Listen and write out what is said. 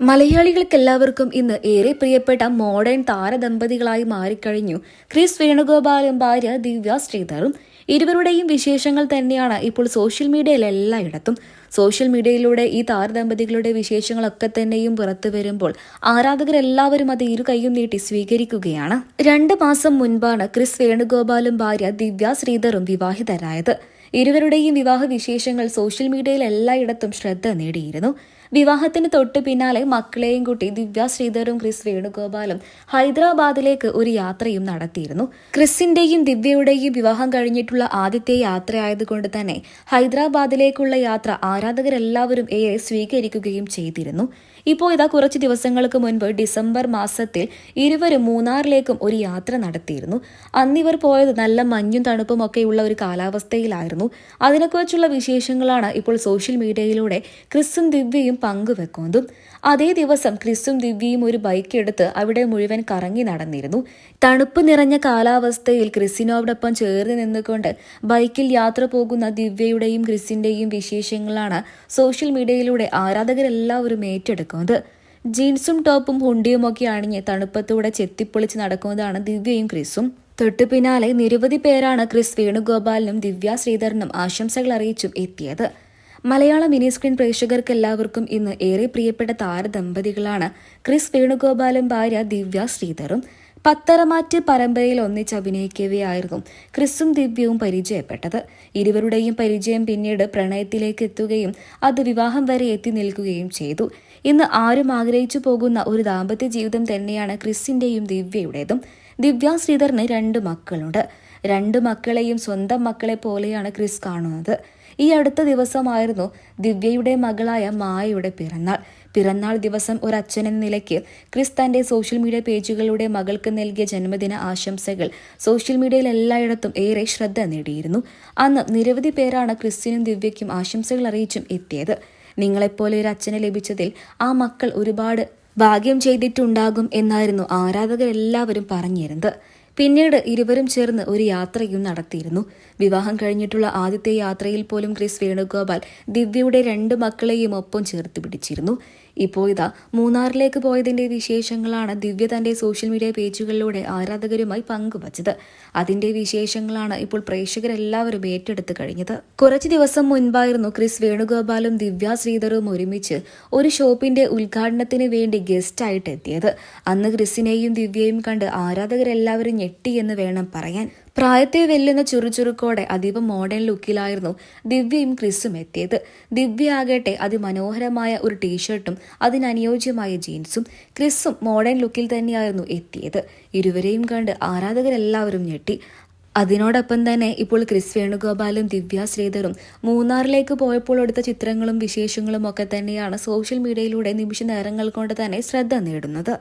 മലയാളികൾക്കെല്ലാവർക്കും ഇന്ന് ഏറെ പ്രിയപ്പെട്ട മോഡേൺ താരദമ്പതികളായി മാറിക്കഴിഞ്ഞു ക്രിസ് വേണുഗോപാലും ഭാര്യ ദിവ്യ ശ്രീധറും. ഇരുവരുടെയും വിശേഷങ്ങൾ തന്നെയാണ് ഇപ്പോൾ സോഷ്യൽ മീഡിയയിൽ എല്ലായിടത്തും. സോഷ്യൽ മീഡിയയിലൂടെ ഈ താരദമ്പതികളുടെ വിശേഷങ്ങളൊക്കെ തന്നെയും പുറത്തു വരുമ്പോൾ ആരാധകരെല്ലാവരും അത് ഇരു കൈയും നീട്ടി സ്വീകരിക്കുകയാണ്. 2 മാസം മുൻപാണ് ക്രിസ് വേണുഗോപാലും ഭാര്യ ദിവ്യ ശ്രീധറും വിവാഹിതരായത്. ഇരുവരുടെയും വിവാഹ വിശേഷങ്ങൾ സോഷ്യൽ മീഡിയയിൽ എല്ലായിടത്തും ശ്രദ്ധ നേടിയിരുന്നു. വിവാഹത്തിന് തൊട്ടു പിന്നാലെ മക്കളെയും കൂട്ടി ദിവ്യ ശ്രീധറും ക്രിസ് വേണുഗോപാലും ഹൈദരാബാദിലേക്ക് ഒരു യാത്രയും നടത്തിയിരുന്നു. ക്രിസിന്റെയും ദിവ്യയുടെയും വിവാഹം കഴിഞ്ഞിട്ടുള്ള ആദ്യത്തെ യാത്രയായതുകൊണ്ട് തന്നെ ഹൈദരാബാദിലേക്കുള്ള യാത്ര ആരാധകരെല്ലാവരും ഏറെ സ്വീകരിക്കുകയും ചെയ്തിരുന്നു. ഇപ്പോൾ ഇതാ കുറച്ച് ദിവസങ്ങൾക്ക് മുൻപ് ഡിസംബർ മാസത്തിൽ ഇരുവരും മൂന്നാറിലേക്കും ഒരു യാത്ര നടത്തിയിരുന്നു. അന്നിവർ പോയത് നല്ല മഞ്ഞും തണുപ്പും ഒക്കെയുള്ള ഒരു കാലാവസ്ഥയിലായിരുന്നു. അതിനെക്കുറിച്ചുള്ള വിശേഷങ്ങളാണ് ഇപ്പോൾ സോഷ്യൽ മീഡിയയിലൂടെ ക്രിസും ദിവ്യയും പങ്കുവെക്കുന്നതും. അതേ ദിവസം ക്രിസും ദിവ്യയും ഒരു ബൈക്ക് എടുത്ത് അവിടെ മുഴുവൻ കറങ്ങി നടന്നിരുന്നു. തണുപ്പ് നിറഞ്ഞ കാലാവസ്ഥയിൽ ക്രിസിനോടൊപ്പം ചേർന്ന് നിന്നുകൊണ്ട് ബൈക്കിൽ യാത്ര പോകുന്ന ദിവ്യയുടെയും ക്രിസിന്റെയും വിശേഷങ്ങളാണ് സോഷ്യൽ മീഡിയയിലൂടെ ആരാധകരെല്ലാവരും ഏറ്റെടുക്കുന്നത്. ജീൻസും ടോപ്പും ഹുണ്ടിയുമൊക്കെ അണിഞ്ഞ് തണുപ്പത്തൂടെ ചെത്തിപ്പൊളിച്ച് നടക്കുന്നതാണ് ദിവ്യയും ക്രിസും. തൊട്ടു പിന്നാലെ നിരവധി പേരാണ് ക്രിസ് വേണുഗോപാലിനും ദിവ്യ ശ്രീധറിനും ആശംസകൾ അറിയിച്ചും എത്തിയത്. മലയാള മിനി സ്ക്രീൻ പ്രേക്ഷകർക്കെല്ലാവർക്കും ഇന്ന് ഏറെ പ്രിയപ്പെട്ട താരദമ്പതികളാണ് ക്രിസ് വേണുഗോപാലും ഭാര്യ ദിവ്യ ശ്രീധറും. പത്തരമാറ്റ് പരമ്പരയിൽ ഒന്നിച്ച് അഭിനയിക്കവെയായിരുന്നു ക്രിസും ദിവ്യവും പരിചയപ്പെട്ടത്. ഇരുവരുടെയും പരിചയം പിന്നീട് പ്രണയത്തിലേക്ക് എത്തുകയും അത് വിവാഹം വരെ എത്തി നിൽക്കുകയും ചെയ്തു. ഇന്ന് ആരും ആഗ്രഹിച്ചു പോകുന്ന ഒരു ദാമ്പത്യ ജീവിതം തന്നെയാണ് ക്രിസിന്റെയും ദിവ്യയുടേതും. ദിവ്യ ശ്രീധറിന് 2 മക്കളുണ്ട്. 2 മക്കളെയും സ്വന്തം മക്കളെ പോലെയാണ് ക്രിസ് കാണുന്നത്. ഈ അടുത്ത ദിവസമായിരുന്നു ദിവ്യയുടെ മകളായ മായയുടെ പിറന്നാൾ ദിവസം ഒരച്ഛൻ എന്ന നിലയ്ക്ക് ക്രിസ് തന്റെ സോഷ്യൽ മീഡിയ പേജുകളിലൂടെ മകൾക്ക് നൽകിയ ജന്മദിന ആശംസകൾ സോഷ്യൽ മീഡിയയിൽ എല്ലായിടത്തും ഏറെ ശ്രദ്ധ നേടിയിരുന്നു. അന്ന് നിരവധി പേരാണ് ക്രിസിനും ദിവ്യയ്ക്കും ആശംസകൾ അറിയിച്ചും എത്തിയത്. നിങ്ങളെപ്പോലെ ഒരു അച്ഛനെ ലഭിച്ചതിൽ ആ മക്കൾ ഒരുപാട് ഭാഗ്യം ചെയ്തിട്ടുണ്ടാകും എന്നായിരുന്നു ആരാധകരെല്ലാവരും പറഞ്ഞിരുന്നത്. പിന്നീട് ഇരുവരും ചേർന്ന് ഒരു യാത്രയും നടത്തിയിരുന്നു. വിവാഹം കഴിഞ്ഞിട്ടുള്ള ആദ്യത്തെ യാത്രയിൽ പോലും ക്രിസ് വേണുഗോപാൽ ദിവ്യയുടെ 2 മക്കളെയും ഒപ്പം ചേർത്ത് പിടിച്ചിരുന്നു. ഇപ്പോൾ ഇതാ മൂന്നാറിലേക്ക് പോയതിന്റെ വിശേഷങ്ങളാണ് ദിവ്യ തന്റെ സോഷ്യൽ മീഡിയ പേജുകളിലൂടെ ആരാധകരുമായി പങ്കുവച്ചത്. അതിന്റെ വിശേഷങ്ങളാണ് ഇപ്പോൾ പ്രേക്ഷകരെല്ലാവരും ഏറ്റെടുത്ത് കഴിഞ്ഞത്. കുറച്ചു ദിവസം മുൻപായിരുന്നു ക്രിസ് വേണുഗോപാലും ദിവ്യ ശ്രീധറും ഒരുമിച്ച് ഒരു ഷോപ്പിന്റെ ഉദ്ഘാടനത്തിന് വേണ്ടി ഗസ്റ്റായിട്ട് എത്തിയത്. അന്ന് ക്രിസിനെയും ദിവ്യയും കണ്ട് ആരാധകരെല്ലാവരും ഞെട്ടിയെന്ന് വേണം പറയാൻ. പ്രായത്തെ വെല്ലുന്ന ചുറുചുറുക്കോടെ അതീവ മോഡേൺ ലുക്കിലായിരുന്നു ദിവ്യയും ക്രിസും എത്തിയത്. ദിവ്യ ആകട്ടെ അതിമനോഹരമായ ഒരു ടീഷർട്ടും അതിനനുയോജ്യമായ ജീൻസും, ക്രിസും മോഡേൺ ലുക്കിൽ തന്നെയായിരുന്നു എത്തിയത്. ഇരുവരെയും കണ്ട് ആരാധകരെല്ലാവരും ഞെട്ടി. അതിനോടൊപ്പം തന്നെ ഇപ്പോൾ ക്രിസ് വേണുഗോപാലും ദിവ്യ ശ്രീധറും മൂന്നാറിലേക്ക് പോയപ്പോൾ എടുത്ത ചിത്രങ്ങളും വിശേഷങ്ങളും ഒക്കെ തന്നെയാണ് സോഷ്യൽ മീഡിയയിലൂടെ നിമിഷ നേരങ്ങൾ കൊണ്ട് തന്നെ ശ്രദ്ധ നേടുന്നത്.